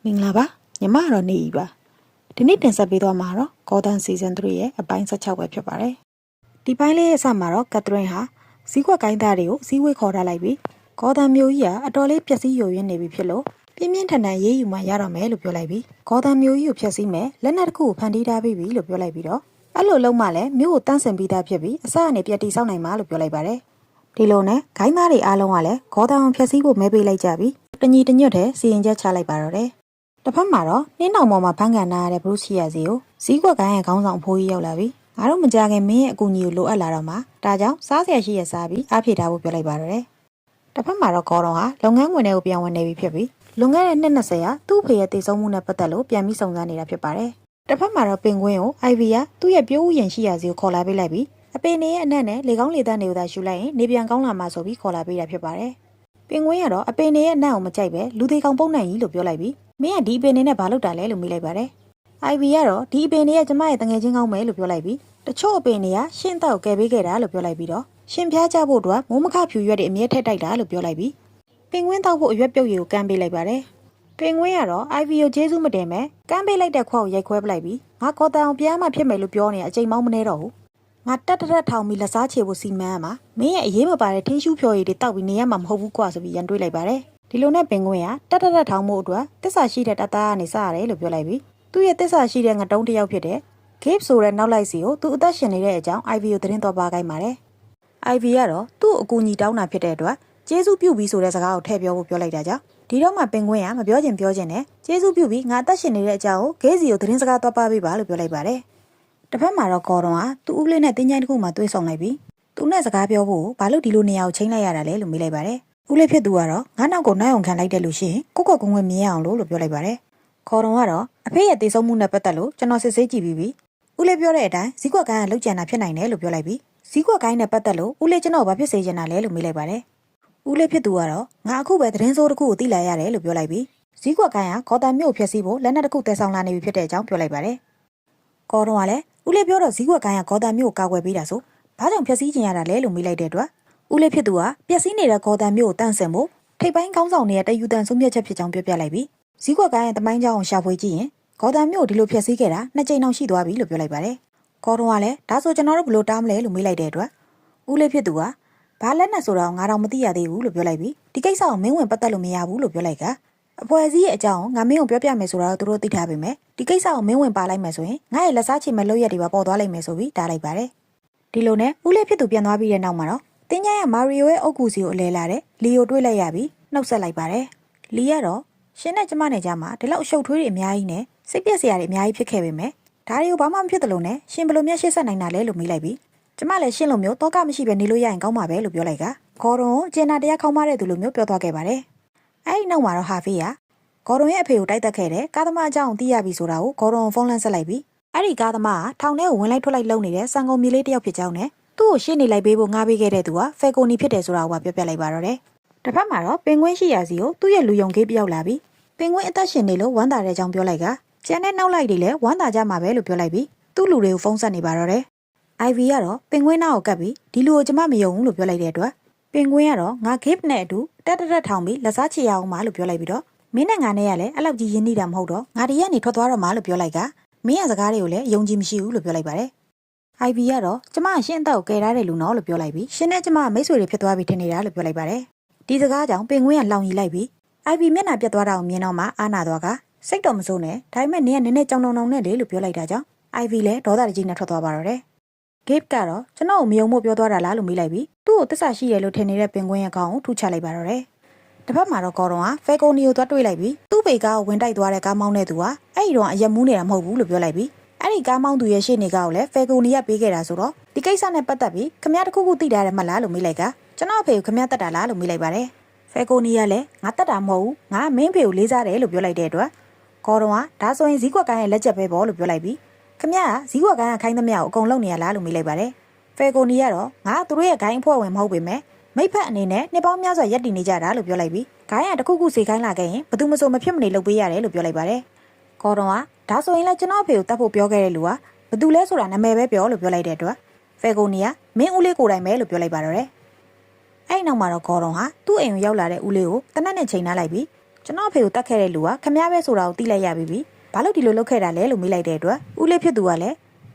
မင်္ဂလာပါညီမတော့နေပြီပါဒီနေ့တင်ဆက်ပေးသွားမှာတော့ Gordon Season 3ရဲ့အပိုင်း16ပဲဖြစ်ပါတယ်ဒီပိုင်းလေးရဲ့အစမှာတော့ Catherine ဟာဇီးကွက်ကိုင်းသားတွေကိုဇီးဝေးခေါ်ထားလိုက်ပြီး Gordon မျိုးကြီးကအတော်လေးပျက်စီးယိုယွင်းနေပြီဖြစ်လို့ပြင်းပြင်းထန်ထန်ရေးယူမှရတော့မယ်လို့ပြောလိုက်ပြီး Gordon မျိုးကြီးကိုဖျက်ဆီးမယ်လက်နက်တစ်ခုကိုဖန်တီးထားပြီးပြီလို့ပြောလိုက်ပြီးတော့အဲ့လိုလုံးမှလည်းမျိုးကိုတန်းဆင်ပြီးသားဖြစ်ပြီးအစကနေပြတ်တီဆောက်နိုင်မှာလို့ပြောလိုက်ပါတယ်ဒီလိုနဲ့ဂိုင်းသားတွေအားလုံးကလည်း Gordon ကိုဖျက်ဆီးဖို့မဲပေးလိုက်ကြပြီးတညီတညွတ်တဲ့စီရင်ချက်ချလိုက်ပါတော့တယ်တစ်ဖက်မှာတော့နှင်းတောင်ပေါ်မှာဖန်ကန်နာရတဲ့ဘရုစီယာစီကိုဇီးကွက်ကိုင်းရဲ့ခေါင်းဆောင်အဖိုးကြီးရောက်လာပြီးငါတို့မကြခင်မင်းရဲ့အကူအညီကိုလိုအပ်လာတော့မှာဒါကြောင့်စားစရာရှိရစားပြီးအားဖြည့်ထားဖို့ပြောလိုက်ပါတော့တယ်တစ်ဖက်မှာတော့ဂေါ်တော်ဟာလုပ်ငန်းဝင်တွေကိုပြန်ဝင်နေပြီဖြစ်ပြီးလွန်ခဲ့တဲ့နှစ်20ရာသူ့ဖေရဲ့တည်ဆုံမှုနဲ့ပတ်သက်လို့ပြန်ပြီးစုံစမ်းနေတာဖြစ်ပါတယ်တစ်ဖက်မှာတော့ပင်ကွင်းကို IV ကသူ့ရဲ့ပြိုးဥယျာဉ်ရှိရာစီကိုခေါ်လာပေးလိုက်ပြီးအပင်နေရဲ့အနက်နဲ့လေကောင်းလေသန့်တွေကိုသာရှူလိုက်ရင်နေပြန်ကောင်းလာမှာဆိုပြီးခေါ်လာပေးတာဖြစ်ပါတယ်ပင်ကွင်းကတော့အပင်နေရဲ့အနက်ကိုမကြိုက်ပဲလူသေးကောင်ပုံနိုင်ကြီးလို့ပြောလိုက်ပြီးမင်းကဒီအပင်နေနဲ့ဘာလုပ်တာလဲလို့မေးလိုက်ပါတယ်။ IV ကတော့ဒီအပင်နေရဲ့ကျမရဲ့တငယ်ချင်းကောင်းမယ်လို့ပြောလိုက်ပြီးတချို့အပင်တွေကရှင်းတော့ကယ်ပေးခဲ့တာလို့ပြောလိုက်ပြီးတော့ရှင်ဖျားကြဖို့အတွက်မိုးမခဖြူရွက်တွေအမြဲထက်တိုက်တာလို့ပြောလိုက်ပြီးပင်ကွင်းတောက်ဖို့အရွက်ပြုတ်ရည်ကိုကမ်းပေးလိုက်ပါတယ်။ပင်ကွင်းကတော့ IV ကိုကျေးဇူးမတင်ပဲကမ်းပေးလိုက်တဲ့ခွက်ကိုရိုက်ခွဲပလိုက်ပြီးငါခေါ်တန်အောင်ပြန်မှဖြစ်မယ်လို့ပြောနေအချိန်မောင်းမနေတော့ဘူး။ငါတက်ထောင်ပြီးလက်စားချေဖို့စီမံရမှာမင်းရဲ့အရေးမပါတဲ့ထင်းရှူးဖြော်ရည်တွေတောက်ပြီးနေရမှာမဟုတ်ဘူးကွာဆိုပြီးရန်တွေးလိုက်ပါတယ်။ဒီလိုနဲ့ပင်ကွင်းကတက်ထောင်မှုအတွက်တစ္ဆာရှိတဲ့တသားကနေစရတယ်လို့ပြောလိုက်ပြီးသူ့ရဲ့တစ္ဆာရှိတဲ့ငတုံးတစ်ယောက်ဖြစ်တဲ့ Gabe ဆိုတဲ့နောက်လိုက်စီကိုသူအသက်ရှင်နေတဲ့အကြောင်း IV ကိုသတင်းတော်ပါခိုင်းပါတယ်။ IV ကတော့သူ့အကူအညီတောင်းတာဖြစ်တဲ့အတွက်ကျေးဇူးပြုပြီးဆိုတဲ့စကားကိုထည့်ပြောဖို့ပြောလိုက်တာကြောင့်ဒီတော့မှပင်ကွင်းကမပြောချင်နဲ့ကျေးဇူးပြုပြီးငါအသက်ရှင်နေတဲ့အကြောင်းကို Gabe စီကိုသတင်းစကားသွားပါပေးပါလို့ပြောလိုက်ပါတယ်။တစ်ဖက်မှာတော့ကော်တော်ကသူ့ဦးလေးနဲ့တင်းချိုင်းတစ်ခုမှတွေးဆောင်လိုက်ပြီးသူနဲ့စကားပြောဖို့ဘာလို့ဒီလိုနေရာကိုချိန်လိုက်ရတာလဲလို့မေးလိုက်ပါတယ်။ဦးလေးဖြစ်သူကတော့ငါနောက်ကိုနိုင်အောင်ခံလိုက်တယ်လို့ရှိရင်ကိုကွယ်မြင်အောင်လို့ပြောလိုက်ပါတယ်။ခေါ်တော်ကတော့အဖေရဲ့တည်ဆုံမှုနဲ့ပတ်သက်လို့ကျွန်တော်စစ်ဆေးကြည့်ပြီးဦးလေးပြောတဲ့အတိုင်းဇီးကွက်ကိုင်းကလှုပ်ကြံတာဖြစ်နိုင်တယ်လို့ပြောလိုက်ပြီးဇီးကွက်ကိုင်းနဲ့ပတ်သက်လို့ဦးလေးကျွန်တော်ဘာဖြစ်စေချင်တာလဲလို့မေးလိုက်ပါတယ်။ဦးလေးဖြစ်သူကတော့ငါအခုပဲသတင်းစိုးတစ်ခုကိုသိလာရတယ်လို့ပြောလိုက်ပြီးဇီးကွက်ကိုင်းကခေါ်တန်မြို့ဖျက်ဆီးဖို့လက်နက်တစ်ခုတည်ဆောင်လာနေပြီဖြစ်တဲ့အကြောင်းပြောလိုက်ပါတယ်။ခေါ်တော်ကလည်းဦးလေးပြောတော့ဇီးကွက်ကိုင်းကခေါ်တန်မြို့ကိုကာကွယ်ပေးတာဆိုဘာကြောင့်ဖျက်ဆီးချင်ရတာလဲလို့မေးလိုက်တဲ့အတွက်ဦးလေးဖြစ်သူကပျက်စီးနေတဲ့ခေါ်တန်မြို့ကိုတန့်ဆင်ဖို့ထိပ်ပိုင်းခေါင်းဆောင်နေတဲ့တယူတန်ဆုံးဖြတ်ချက်ဖြစ်ကြောင်းပြောပြလိုက်ပြီးဇီးကွက်ကိုင်းရဲ့တမိုင်းကြောင်းကိုရှာဖွေကြည့်ရင်ဂေါ်တန်မြို့ဒီလိုဖျက်ဆီးခဲ့တာ2ကြိမ်တောင်ရှိသွားပြီလို့ပြောလိုက်ပါတယ်။ဂေါ်တော်ကလည်းဒါဆိုကျွန်တော်တို့ဘယ်လိုတားမလဲလို့မေးလိုက်တဲ့အတွက်ဦးလေးဖြစ်သူကဘာလက်နဲ့ဆိုတော့ငါတော့မသိရသေးဘူးလို့ပြောလိုက်ပြီးဒီကိစ္စကိုမင်းဝင်ပတ်သက်လို့မရဘူးလို့ပြောလိုက်ကအဖွဲစည်းရဲ့အကြောင်းငါမင်းကိုပြောပြမယ်ဆိုတော့သူတို့သိထားပေမဲ့ဒီကိစ္စကိုမင်းဝင်ပါလိုက်မယ်ဆိုရင်ငါရဲ့လက်စားချေမဲ့လုပ်ရက်တွေပါပေါ်သွားလိမ့်မယ်ဆိုပြီးတားလိုက်ပါတယ်။ဒီလိုနဲ့ဦးလေးဖြစ်သူပြန်သွားပြီးတဲ့နောက်မှာတော့တင်းကျိုင်းကမာရီယိုရဲ့အုတ်ကူစီကိုအလဲလာတဲ့လီယိုတွေ့လိုက်ရပြီးနှုတ်ဆက်လိုက်ပါတယ်။လီကတော့ရှင်နဲ့ကျမနဲ့ကြားမှာဒီလောက်အရှုပ်ထွေးတွေအများကြီးနဲ့စိတ်ပြက်စရာတွေအများကြီးဖြစ်ခဲ့ပေမဲ့ဒါတွေကိုဘာမှမဖြစ်တယ်လို့နဲ့ရှင်ဘယ်လိုမျက်ရှေ့ဆက်နိုင်တာလဲလို့မေးလိုက်ပြီးကျမလည်းရှင်လိုမျိုးတော့ကမရှိပဲနေလို့ရရင်ကောင်းပါပဲလို့ပြောလိုက်ကဂေါ်ရွန်ကိုကျင်နာတရားခေါင်းမတဲ့သူလိုမျိုးပြောသွားခဲ့ပါတယ်။အဲဒီနောက်မှာတော့ဟာဖေးကဂေါ်ရွန်ရဲ့အဖေကိုတိုက်တက်ခဲ့တဲ့ကားသမားအကြောင်းသိရပြီဆိုတာကိုဂေါ်ရွန်ဖုန်းလန်းဆက်လိုက်ပြီးအဲ့ဒီကားသမားကထောင်ထဲကိုဝင်လိုက်ထွက်လိုက်လုပ်နေတဲ့စံကုန်မြေလေးတစ်ယောက်ဖြစ်ကြောင်းနဲ့သူ့ကိုရှေ့နေလိုက်ပေးဖို့ငှားပေးခဲ့တဲ့သူကဖယ်ကိုနီဖြစ်တယ်ဆိုတာကိုပြောပြလိုက်ပါတော့တယ်။တစ်ဖက်မှာတော့ပင်ကွင်းရှိရာစီကိုသူ့ရဲ့လူယုံကေးပြောက်လာပြီးပင်ကွင်းအသက်ရှင်နေလို့ဝမ်းသာတဲ့အကြောင်းပြောလိုက်ကကျန်တဲ့နောက်လိုက်တွေလည်းဝမ်းသာကြမှာပဲလို့ပြောလိုက်ပြီးသူ့လူတွေကိုဖုန်းဆက်နေပါတော့တယ်။ IV ကတော့ပင်ကွင်းနားကိုကပ်ပြီးဒီလူကိုကျမမယုံဘူးလို့ပြောလိုက်တဲ့အတွက်ပင်ကွင်းကတော့ငါ Gabe နဲ့အတူတက်ထောင်ပြီးလက်စားချေရအောင်ပါလို့ပြောလိုက်ပြီးတော့မင်းနဲ့ငါနဲ့ကလည်းအဲ့လောက်ကြီးရင်းနှီးတာမဟုတ်တော့ငါဒီရက်နေထွက်သွားတော့မှာလို့ပြောလိုက်ကမင်းရဲ့စကားတွေကိုလည်းယုံကြည်မရှိဘူးလို့ပြောလိုက်ပါတယ်။ IV ကတော့ကျမရှင်းအသက်ကိုကယ်ထားတဲ့လူနော်လို့ပြောလိုက်ပြီးရှင်နဲ့ကျမမိတ်ဆွေတွေဖြစ်သွားပြီထင်နေတာလို့ပြောလိုက်ပါတယ်။ဒီစကားကြောင့်ပင်ကွင်းကလောင်ရီလိုက်ပြီး IV မျက်နှာပြတ်သွားတာကိုမြင်တော့မှအာနာသွားကစိတ်တော်မစိုးနဲ့ဒါပေမဲ့နင်းကနည်းနည်းကြောင်တောင်နဲ့လေလို့ပြောလိုက်တာကြောင့် IV လည်းဒေါသတကြီးနဲ့ထွက်သွားပါတော့တယ်။ Gabe ကတော့ကျွန်တော်ကိုမယုံမို့ပြောသွားတာလားလို့မေးလိုက်ပြီးသူ့ကိုတစ္ဆာရှိတယ်လို့ထင်နေတဲ့ပင်ကွင်းရဲ့ခေါင်းကိုထုချလိုက်ပါတော့တယ်။တစ်ဖက်မှာတော့ဂေါ်တော်ကဖယ်ကိုနီကိုသွားတွေ့လိုက်ပြီးသူ့ပေကားကိုဝင်တိုက်သွားတဲ့ကားမောင်းတဲ့သူကအဲ့ဒီတော့အရက်မူးနေတာမဟုတ်ဘူးလို့ပြောလိုက်ပြီးအဲ့ဒီကားမောင်းသူရဲ့ရှေ့နေကားကိုလည်းဖယ်ကိုနီကပေးခဲ့တာဆိုတော့ဒီကိစ္စနဲ့ပတ်သက်ပြီးခမရတခုခုသိတာတယ်မလားလို့မေးလိုက်ကကျွန်တော်အဖေကိုခမရတက်တာလားလို့မေးလိုက်ပါတယ်။ဖယ်ကိုနီကလည်းငါတက်တာမဟုတ်ဘူးငါမင်းဖေကိုလေးစားတယ်လို့ပြောလိုက်တဲ့အတွက်ဂေါ်တော်ကဒါဆိုရင်ဇီးကွက်ကိုင်းရဲ့လက်ချက်ပဲပေါ့လို့ပြောလိုက်ပြီးခမရကဇီးကွက်ကိုင်းကခိုင်းသမျှကိုအကုန်လုံးနေရလားလို့မေးလိုက်ပါတယ်။ဖယ်ကိုနီကတော့ငါသူတို့ရဲ့ဂိုင်းအဖွဲ့ဝင်မဟုတ်ပေမဲ့မိဖက်အနေနဲ့နှစ်ပေါင်းများစွာရက်တည်နေကြတာလို့ပြောလိုက်ပြီးဂိုင်းကတခုခုစေခိုင်းလာခဲ့ရင်ဘသူမဆိုမဖြစ်မနေလုပ်ပေးရတယ်လို့ပြောလိုက်ပါတယ်။ဂေါ်တော်ကဒါဆိုရင်လည်းကျွန်တော်အဖေကိုတတ်ဖို့ပြောခဲ့တဲ့လူကဘသူလဲဆိုတာနာမည်ပဲပြောလို့ပြောလိုက်တဲ့အတွက်ဖယ်ကိုနီကမင်းဦးလေးကိုယ်တိုင်ပဲလို့ပြောလိုက်ပါတော့တယ်။အဲ့နောက်မှာတော့ဂေါ်တော်ဟာသူ့အိမ်ကိုရောက်လာတဲ့ဦးလေးကိုတနက်နဲ့ချိန်ထားလိုက်ပြီး ကျွန်တော်အဖေကိုတတ်ခဲ့တဲ့လူကခမည်းပဲဆိုတာကိုသိလိုက်ရပြီ။ဘာလို့ဒီလိုလုပ်ခဲ့တာလဲလို့မေးလိုက်တဲ့အတွက်ဦးလေးဖြစ်သူကလည်း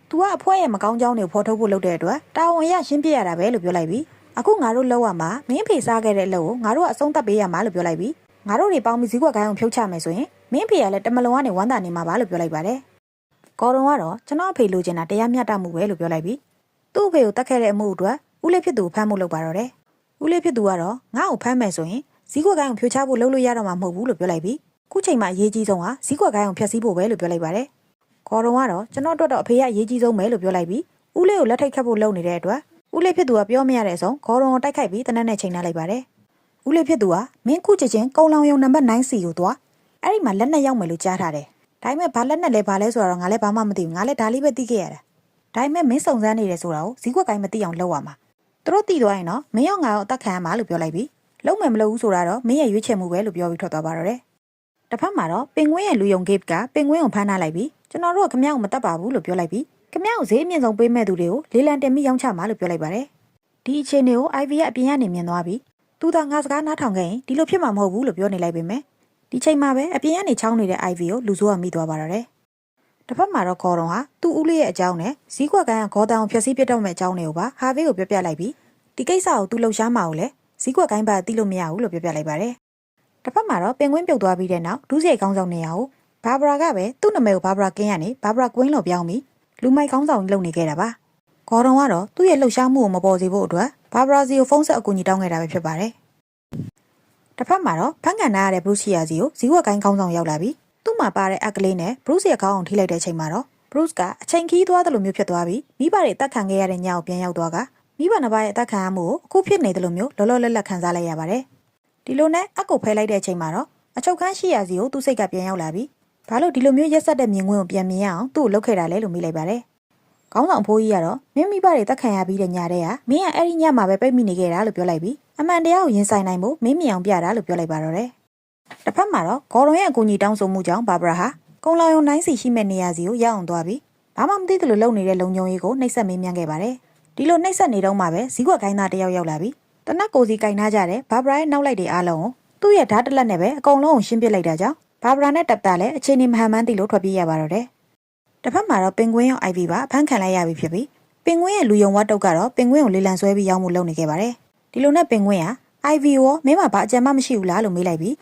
"तू ကအဖွဲရဲ့မကောင်းကြောင်းတွေကိုဖော်ထုတ်ဖို့လုပ်တဲ့အတွက်တာဝန်ရရှင်းပြရတာပဲလို့ပြောလိုက်ပြီ။အခုငါတို့လောက်ရမှာမင်းဖေစားခဲ့တဲ့အလုပ်ကိုငါတို့ကအဆုံးသတ်ပေးရမှာလို့ပြောလိုက်ပြီ။ငါတို့တွေပေါင်းပြီးဈေးကွက်ကိုင်းအောင်ဖြုတ်ချမယ်ဆိုရင်မင်းဖေကလည်းတမလုံကနေဝမ်းသာနေမှာပါလို့ပြောလိုက်ပါတယ်။ကော်ရုံကတော့ကျွန်တော်အဖေလိုချင်တာတရားမျှတမှုပဲလို့ပြောလိုက်ပြီ။သူ့အဖေကိုတတ်ခဲ့တဲ့အမှုအတွက်ဦးလေးဖြစ်သူကိုဖမ်းဖို့လုပ်ပါတော့တယ်။ဦးလေးဖြစ်သူကတော့ငါ့ကိုဖမ်းမယ်ဆိုရင်ဈေးကွက်ကိုင်းအောင်ဖြိုချဖို့လုပ်လို့ရတော့မှာမဟုတ်ဘူးလို့ပြောလိုက်ပြီ။ခုချိန်မှာအရေးကြီးဆုံးကဈေးကွက်ကိုင်းအောင်ဖျက်ဆီးဖို့ပဲလို့ပြောလိုက်ပါတယ်။ကော်ရုံကတော့ကျွန်တော်တို့တော့အဖေကအရေးကြီးဆုံးပဲလို့ပြောလိုက်ပြီးဦးလေးကိုလက်ထိတ်ခတ်ဖို့လုပ်နေတဲ့အတွက်ဦးလေးဖြစ်သူကပြောမရတဲ့အဆုံးကော်ရုံကိုတိုက်ခိုက်ပြီးတနက်နဲ့ချိန်ထားလိုက်ပါတယ်။ဦးလေးဖြစ်သူကမင်းခုချက်ချင်းကုံလောင်ယုံနံပါတ်9စီကိုသွားအဲ့ဒီမှာလက်နဲ့ရောက်မယ်လို့ကြားထားတယ်။ဒါပေမဲ့ဘာလက်နဲ့လဲဘာလဲဆိုတော့ငါလည်းဘာမှမသိဘူးငါလည်းဒါလေးပဲသိခဲ့ရတာ။ဒါပေမဲ့မင်းစုံစမ်းနေတယ်ဆိုတာကိုဈေးကွက်ကိုင်းမသိအောင်လုပ်ရမှာ။သူတို့သိသွားရင်တော့မင်းရောငါရောအသက်ခံရမှာလို့ပြောလိုက်ပြီးလုံးမယ်မလုပ်ဘူးဆိုတာတော့မင်းရဲ့ရွေးချယ်မှုပဲလို့ပြောပြီးထွက်သွားပါတော့တယ်။တစ်ဖက်မှာတော့ပင်ကွင်းရဲ့လူယုံဂိတ်ကပင်ကွင်းကိုဖမ်းထားလိုက်ပြီးကျွန်တော်တို့ကခမ ्या ကိုမတတ်ပါဘူးလို့ပြောလိုက်ပြီးခမ ्या ကိုဈေးအမြင့်ဆုံးပေးမဲ့သူတွေကိုလေးလံတင်ပြီးရောင်းချမှာလို့ပြောလိုက်ပါတယ်။ဒီအခြေအနေကို IV ကအပြင်ကနေမြင်သွားပြီးသူသာငါစကားနားထောင်ခဲ့ရင်ဒီလိုဖြစ်မှာမဟုတ်ဘူးလို့ပြောနေလိုက်ပေမဲ့ဒီချိန်မှာပဲအပြင်ကနေချောင်းနေတဲ့ IV ကိုလူဆိုးကမိသွားပါတော့တယ်။တစ်ဖက်မှာတော့ခေါ်တော်ဟာသူ့ဦးလေးရဲ့အကြောင်းနဲ့ဈေးကွက်ကိုင်းကဂေါ်တန်ကိုဖျက်ဆီးပစ်တော့မဲ့အကြောင်းတွေကိုပါဟာဗေးကိုပြောပြလိုက်ပြီးဒီကိစ္စကိုသူလှုပ်ရှားမှာကိုလည်းဈေးကွက်ကိုင်းပါသိလို့မရဘူးလို့ပြောပြလိုက်ပါတယ်။တစ်ဖက်မှာတော့ပင်ကွင်းပြုတ်သွားပြီးတဲ့နောက်ဒုစရိုက်ကောင်းဆောင်နေရကိုဘာဘရာကပဲသူ့နာမည်ကိုဘာဘရာကင်းရနေဘာဘရာကွင်းလို့ပြောင်းပြီးလူမိုက်ကောင်းဆောင်လုပ်နေခဲ့တာပါ။ဂေါ်တော်ကတော့သူ့ရဲ့လှုပ်ရှားမှုကိုမပေါ်စေဖို့အတွက်ဘာဘရာစီကိုဖုန်းဆက်အကူအညီတောင်းခဲ့တာပဲဖြစ်ပါတယ်။တစ်ဖက်မှာတော့ဖန်ကန်နာရတဲ့ဘရုစီယာစီကိုဈေးကွက်ကိုင်းကောင်းဆောင်ရောက်လာပြီးသူ့မှာပါတဲ့အက်ကလေးနဲ့ဘရုစီယာကောင်းအောင်ထိလိုက်တဲ့အချိန်မှာတော့ဘရုစ်ကအချိန်ခီးသွားတယ်လို့မျိုးဖြစ်သွားပြီးမိဘတွေအသက်ခံခဲ့ရတဲ့ညကိုပြန်ရောက်သွားကမိဘနှစ်ပါးရဲ့အသက်ခံရမှုကိုအခုဖြစ်နေတယ်လို့မျိုးလောလောလတ်လတ်ခံစားလိုက်ရပါတယ်။ဒီလိုနဲ့အကုတ်ဖဲလိုက်တဲ့အချိန်မှာတော့အချုပ်ခန်းရှိရာစီကိုသူ့စိတ်ကပြန်ရောက်လာပြီးဘာလို့ဒီလိုမျိုးရက်ဆက်တဲ့မြင်ကွင်းကိုပြန်မြင်ရအောင်သူ့ကိုလုပ်ခဲ့တာလဲလို့မေးလိုက်ပါတယ်။ခေါင်းဆောင်အဖိုးကြီးကတော့မင်းမိဘတွေတက်ခံရပြီးတဲ့ညတည်းကမင်းကအဲ့ဒီညမှာပဲပိတ်မိနေခဲ့တာလို့ပြောလိုက်ပြီးအမှန်တရားကိုရင်ဆိုင်နိုင်ဖို့မင်းမြင်အောင်ပြတာလို့ပြောလိုက်ပါတော့တယ်။တစ်ဖက်မှာတော့ဂေါ်ရွန်ရဲ့အကူအညီတောင်းဆိုမှုကြောင့်ဘာဘရာဟာကုံလောင်ယုံနိုင်စီရှိမဲ့နေရာစီကိုရောက်အောင်သွားပြီးဘာမှမသိသလိုလုပ်နေတဲ့လုံခြုံရေးကိုနှိပ်စက်မေးမြန်းခဲ့ပါတယ်။ဒီလိုနှိပ်စက်နေတော့မှပဲဈေးကွက်ကိုင်းသားတယောက်ရောက်လာပြီးတနက်ကိုစီကင်ထားကြတဲ့ဘာဘရာရဲ့နောက်လိုက်တွေအားလုံးကိုသူ့ရဲ့ဓာတ်တလက်နဲ့ပဲအကုန်လုံးကိုရှင်းပစ်လိုက်တာကြောင့်ဘာဘရာနဲ့တပ်သားလည်းအချိန်နေမဟန်မှန်းသိလို့ထွက်ပြေးရပါတော့တယ်။တစ်ဖက်မှာတော့ပင်ကွင်းရော IV ပါဖမ်းခံလိုက်ရပြီဖြစ်ပြီးပင်ကွင်းရဲ့လူယုံဝတ်တုတ်ကတော့ပင်ကွင်းကိုလေးလံဆွဲပြီးရောင်းမှုလုပ်နေခဲ့ပါတယ်။ဒီလိုနဲ့ပင်ကွင်းက IV ရောမင်းမဘာအကြံမှမရှိဘူးလားလို့မေးလိုက်ပြီး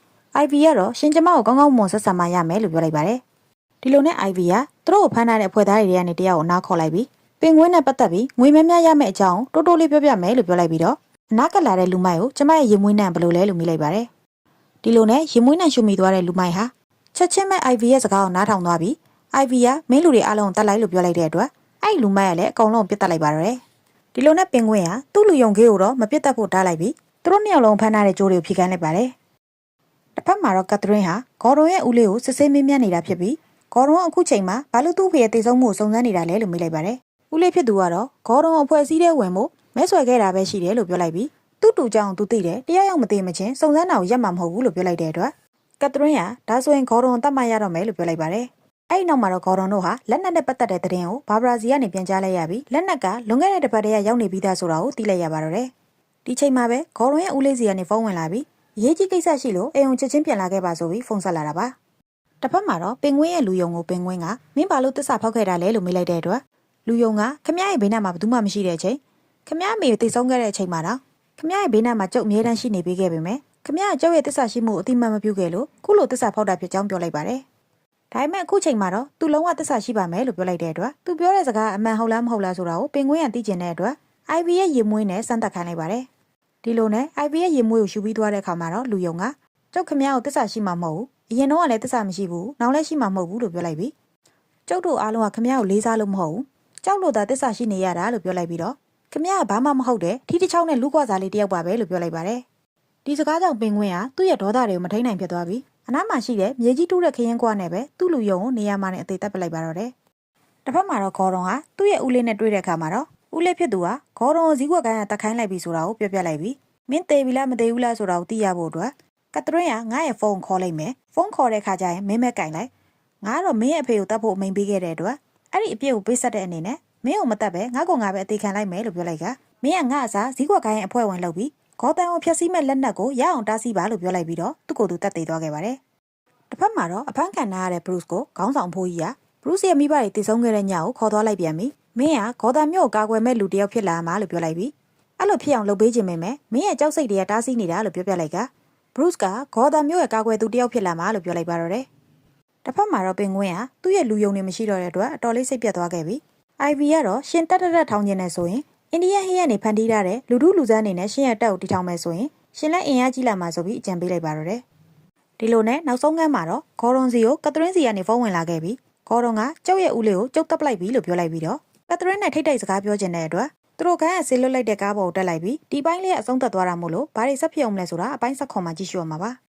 IV ကတော့ရှင်ကျမကိုကောင်းကောင်းမွန်ဆက်ဆံမှရမယ်လို့ပြောလိုက်ပါတယ်။ဒီလိုနဲ့ IV ကသူတို့ကိုဖမ်းထားတဲ့အဖွဲ့သားတွေကနေတယောက်ကိုနားခေါ်လိုက်ပြီးပင်ကွင်းနဲ့ပတ်သက်ပြီးငွေများများရမယ့်အကြောင်းတိုးတိုးလေးပြောပြမယ်လို့ပြောလိုက်ပြီးတော့အနားကလာတဲ့လူမိုက်ကိုကျမရဲ့ရင်မွေးနှံဘယ်လိုလဲလို့မေးလိုက်ပါတယ်။ဒီလိုနဲ့ရင်မွေးနှံရှူမိသွားတဲ့လူမိုက်ဟာချက်ချင်းမဲ့ IV ရဲ့စကားကိုနားထောင်သွားပြီး IV ကမင်းလူတွေအားလုံးတတ်လိုက်လို့ပြောလိုက်တဲ့အတွက်အဲ့လူမိုက်ကလည်းအကုန်လုံးပြစ်တက်လိုက်ပါတော့တယ်။ဒီလိုနဲ့ပင်ကွင်းကသူ့လူယုံခေးကိုတော့မပြစ်တက်ဖို့တားလိုက်ပြီးသူတို့နှစ်ယောက်လုံးဖမ်းထားတဲ့ကြိုးတွေကိုဖြိခိုင်းလိုက်ပါတယ်။တစ်ဖက်မှာတော့ကက်သရင်းဟာဂေါ်ဒွန်ရဲ့ဦးလေးကိုစစ်ဆေးမေးမြန်းနေတာဖြစ်ပြီးဂေါ်ဒွန်ကအခုချိန်မှာဘာလို့သူ့ဖေရဲ့တည်ဆုံမှုကိုစုံစမ်းနေတာလဲလို့မေးလိုက်ပါတယ်။ဦးလေးဖြစ်သူကတော့ဂေါ်ဒွန်အဖွဲ့အစည်းတဲ့ဝင်မှုမဲဆွယ်ခဲ့တာပဲရှိတယ်လို့ပြောလိုက်ပြီးသူ့တူကြောင်သူသိတယ်တရားရောက်မသိမချင်းစုံစမ်းတာကိုရက်မှာမဟုတ်ဘူးလို့ပြောလိုက်တဲ့အတွက်ကက်သရင်းကဒါဆိုရင်ဂေါ်ဒွန်တတ်မှတ်ရတော့မယ်လို့ပြောလိုက်ပါတယ်။အဲ့ဒီနောက်မှာတော့ဂေါ်ဒွန်တို့ဟာလက်နက်နဲ့ပတ်သက်တဲ့သတင်းကိုဘာဘရာစီကနေပြန်ကြားလိုက်ရပြီးလက်နက်ကလွန်ခဲ့တဲ့တစ်ပတ်တည်းကရောက်နေပြီးသားဆိုတာကိုသိလိုက်ရပါတော့တယ်။ဒီချိန်မှာပဲဂေါ်ဒွန်ရဲ့ဦးလေးစီကနေဖုန်းဝင်လာပြီးအရေးကြီးကိစ္စရှိလို့အိမ်ုံချက်ချင်းပြန်လာခဲ့ပါဆိုပြီးဖုန်းဆက်လာတာပါ။တစ်ဖက်မှာတော့ပင်ကွင်းရဲ့လူယုံကိုပင်ကွင်းကမင်းဘာလို့တစ္ဆာဖောက်ခဲ့တာလဲလို့မေးလိုက်တဲ့အတွက်လူယုံကခမရဲ့ဘေးနားမှာဘယ်သူမှမရှိတဲ့အချိန်ခမအမေကိုတိတ်ဆုံးခဲ့တဲ့အချိန်မှာတော့ခမရဲ့ဘေးနားမှာကျုပ်အမြဲတမ်းရှိနေပေးခဲ့ပေမဲ့ခမကကျုပ်ရဲ့တစ္ဆာရှိမှုအတိမတ်မပြုခဲ့လို့ခုလိုတစ္ဆာဖောက်တာဖြစ်ကြောင်းပြောလိုက်ပါတယ်။ဒါပေမဲ့အခုချိန်မှာတော့သူလုံးဝတစ္ဆာရှိပါမယ်လို့ပြောလိုက်တဲ့အတွက်သူပြောတဲ့စကားအမှန်ဟုတ်လားမဟုတ်လားဆိုတာကိုပင်ကွင်းကသိကျင်တဲ့အတွက် IV ရဲ့ရေမွေးနဲ့စမ်းသပ်ခိုင်းလိုက်ပါတယ်။ဒီလိုနဲ့ IV ရဲ့ရေမွေးကိုယူပြီးသွားတဲ့အခါမှာတော့လူယုံကကျုပ်ခမကိုတစ္ဆာရှိမှာမဟုတ်ဘူး။အရင်တော့ကလည်းတစ္ဆာမရှိဘူး။နောက်လည်းရှိမှာမဟုတ်ဘူးလို့ပြောလိုက်ပြီးကျုပ်တို့အားလုံးကခမကိုလေးစားလို့မဟုတ်ဘူး။ကြောက်လို့သာတစ္ဆာရှိနေရတာလို့ပြောလိုက်ပြီးတော့ခမကဘာမှမဟုတ်တဲ့ထီးတစ်ချောင်းနဲ့လူ့ကွာစားလေးတယောက်ပါပဲလို့ပြောလိုက်ပါတယ်။ဒီစကားကြောင့်ပင်ကွင်းကသူ့ရဲ့ဒေါသတွေကိုမထိန်နိုင်ဖြစ်သွားပြီးအနားမှာရှိတဲ့မြေကြီးတူးတဲ့ခရင်ကွာနဲ့ပဲသူ့လူယုံကိုနေရာမှာနဲ့အသေးသက်ပလိုက်ပါတော့တယ်။တစ်ဖက်မှာတော့ဂေါ်ဒွန်ကသူ့ရဲ့ဦးလေးနဲ့တွေ့တဲ့အခါမှာတော့ဦးလေးဖြစ်သူကဂေါ်ဒွန်ကိုဈေးကွက်ကိုင်းကတက်ခိုင်းလိုက်ပြီဆိုတာကိုပြောပြလိုက်ပြီးမင်းသေးပြီလားမသေးဘူးလားဆိုတာကိုသိရဖို့အတွက်ကက်သရင်းကငါ့ရဲ့ဖုန်းခေါ်လိုက်မယ်။ဖုန်းခေါ်တဲ့အခါကျရင်မင်းမဲကင်လိုက်။ငါကတော့မင်းရဲ့အဖေကိုတတ်ဖို့အမိန်ပေးခဲ့တဲ့အတွက်အဲ့ဒီအပြစ်ကိုပေးဆက်တဲ့အနေနဲ့မင်းကိုမတတ်ပဲငါ့ကိုငါပဲအသေးခံလိုက်မယ်လို့ပြောလိုက်ကမင်းကငါ့အစားဈေးကွက်ကိုင်းရဲ့အဖွဲ့ဝင်လုပ်ပြီး ဂေါ်တန်ကိုဖျက်ဆီးမဲ့လက်နက်ကိုရအောင်တားဆီးပါလို့ပြောလိုက်ပြီးတော့သူ့ကိုယ်သူတက်သေးသွားခဲ့ပါတယ်။တစ်ဖက်မှာတော့အဖမ်းခံထားရတဲ့ Bruce ကိုခေါင်းဆောင်ဖိုးကြီးက Bruce ရဲ့မိဘတွေတည်ဆုံးခဲ့တဲ့ညကိုခေါ်သွားလိုက်ပြန်ပြီးမင်းကဂေါ်တန်မြို့ကိုကာကွယ်မဲ့လူတစ်ယောက်ဖြစ်လာမှာလို့ပြောလိုက်ပြီးအဲ့လိုဖြစ်အောင်လုပ်ပေးခြင်းပဲမင်းရဲ့ကြောက်စိတ်တွေကတားဆီးနေတာလို့ပြောပြလိုက်က Bruce ကဂေါ်တန်မြို့ရဲ့ကာကွယ်သူတစ်ယောက်ဖြစ်လာမှာလို့ပြောလိုက်ပါတော့တယ်။တစ်ဖက်မှာတော့ပင်ကွင်းကသူ့ရဲ့လူယုံနေမရှိတော့တဲ့အတွက်အတော်လေးစိတ်ပြတ်သွားခဲ့ပြီး Ivy ကတော့ရှင်တက်ထောင်ကျင်နေဆိုရင်အိန္ဒိယဟင်းရနေဖန်တီးထားတဲ့လူထုလူစမ်းအနေနဲ့ရှင်ရဲ့တက်ကိုတီထောင်မယ်ဆိုရင်ရှင်လက်အင်အားကြီးလာမှာဆိုပြီးအကြံပေးလိုက်ပါတော့တယ်။ဒီလိုနဲ့နောက်ဆုံးကမ်းမှာတော့ဂေါ်ရွန်စီကိုကက်သရင်းစီကနေဖုန်းဝင်လာခဲ့ပြီးဂေါ်ရွန်ကကျုပ်ရဲ့ဦးလေးကိုကျုပ်တပ်ပလိုက်ပြီလို့ပြောလိုက်ပြီးတော့ကက်သရင်းနဲ့ထိတ်ထိတ်စကားပြောချင်တဲ့အတွက်သူတို့ကန်းကဆေးလွတ်လိုက်တဲ့ကားပေါ်ကိုတက်လိုက်ပြီးဒီပိုင်းလေးကအဆုံးသတ်သွားတာမို့လို့ဘာတွေဆက်ဖြစ်အောင်လဲဆိုတာအပိုင်းဆက်ခွန်မှာကြည့်ရှုရမှာပါ။